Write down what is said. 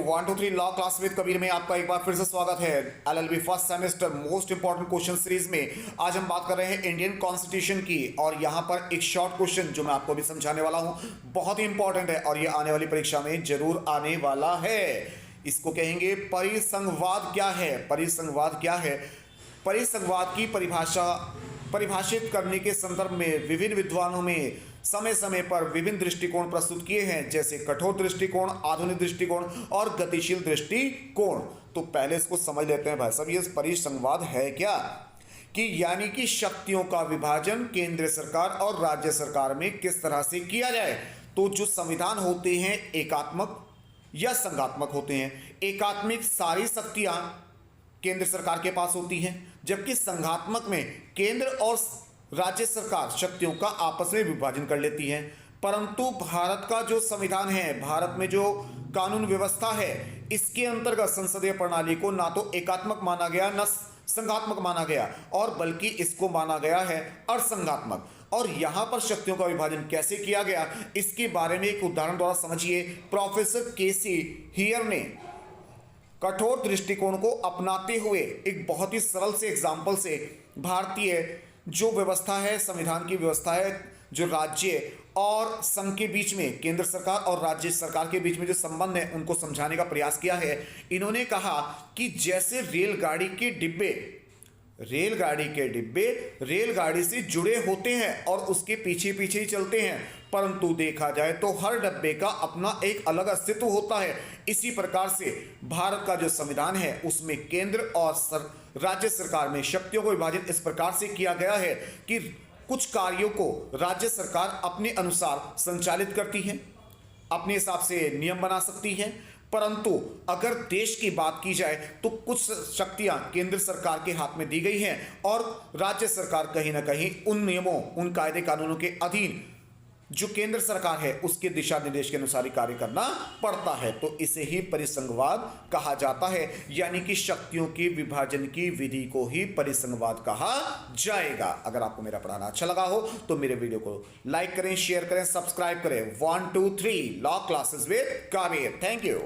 1 2 3 law class with Kabir में आपका एक बार फिर से स्वागत है। LLB first semester most important question series में आज हम बात कर रहे हैं इंडियन कॉन्स्टिट्यूशन की। और यहां पर एक शॉर्ट क्वेश्चन जो मैं आपको भी समझाने वाला हूं, बहुत ही इंपॉर्टेंट है और ये आने वाली परीक्षा में जरूर आने वाला है। इसको कहेंगे परिसंघवाद क्या है। परिसंघवाद क्या है? परिसंघवाद की परिभाषित करने के संदर्भ में विभिन्न विद्वानों में समय समय पर विभिन्न दृष्टिकोण प्रस्तुत किए हैं, जैसे कठोर दृष्टिकोण, आधुनिक दृष्टिकोण और गतिशील दृष्टिकोण। तो पहले इसको समझ लेते हैं भाई साहब, ये परिसंघवाद है क्या? कि यानी कि शक्तियों का विभाजन केंद्र सरकार और राज्य सरकार में किस तरह से किया जाए। तो जो संविधान होते हैं एकात्मक या संघात्मक होते हैं। एकात्मिक सारी शक्तियां केंद्र सरकार के पास होती हैं, जबकि संघात्मक में केंद्र और राज्य सरकार शक्तियों का आपस में विभाजन कर लेती हैं। परंतु भारत का जो संविधान है, भारत में जो कानून व्यवस्था है, इसके अंतर्गत संसदीय प्रणाली को ना तो एकात्मक माना गया न संघात्मक माना गया, और बल्कि इसको माना गया है अर्धसंघात्मक। और यहां पर शक्तियों का विभाजन कैसे किया गया, इसके बारे में एक उदाहरण द्वारा समझिए। प्रोफेसर केसी हियर ने कठोर दृष्टिकोण को अपनाते हुए एक बहुत ही सरल से एग्जाम्पल से भारतीय जो व्यवस्था है, संविधान की व्यवस्था है, जो राज्य और संघ के बीच में, केंद्र सरकार और राज्य सरकार के बीच में जो संबंध है, उनको समझाने का प्रयास किया है। इन्होंने कहा कि जैसे रेलगाड़ी के डिब्बे रेलगाड़ी से जुड़े होते हैं और उसके पीछे पीछे ही चलते हैं, परंतु देखा जाए तो हर डब्बे का अपना एक अलग अस्तित्व होता है। इसी प्रकार से भारत का जो संविधान है, उसमें केंद्र और राज्य सरकार में शक्तियों को विभाजन इस प्रकार से किया गया है कि कुछ कार्यों को राज्य सरकार अपने अनुसार संचालित करती है, अपने हिसाब से नियम बना सकती है। परंतु अगर देश की बात की जाए तो कुछ शक्तियां केंद्र सरकार के हाथ में दी गई हैं और राज्य सरकार कहीं ना कहीं उन नियमों, उन कायदे कानूनों के अधीन जो केंद्र सरकार है उसके दिशा निर्देश के अनुसार ही कार्य करना पड़ता है। तो इसे ही परिसंघवाद कहा जाता है, यानी कि शक्तियों के विभाजन की विधि को ही परिसंघवाद कहा जाएगा। अगर आपको मेरा पढ़ाना अच्छा लगा हो तो मेरे वीडियो को लाइक करें, शेयर करें, सब्सक्राइब करें। 1 2 3 law classes with Kabir. Thank you.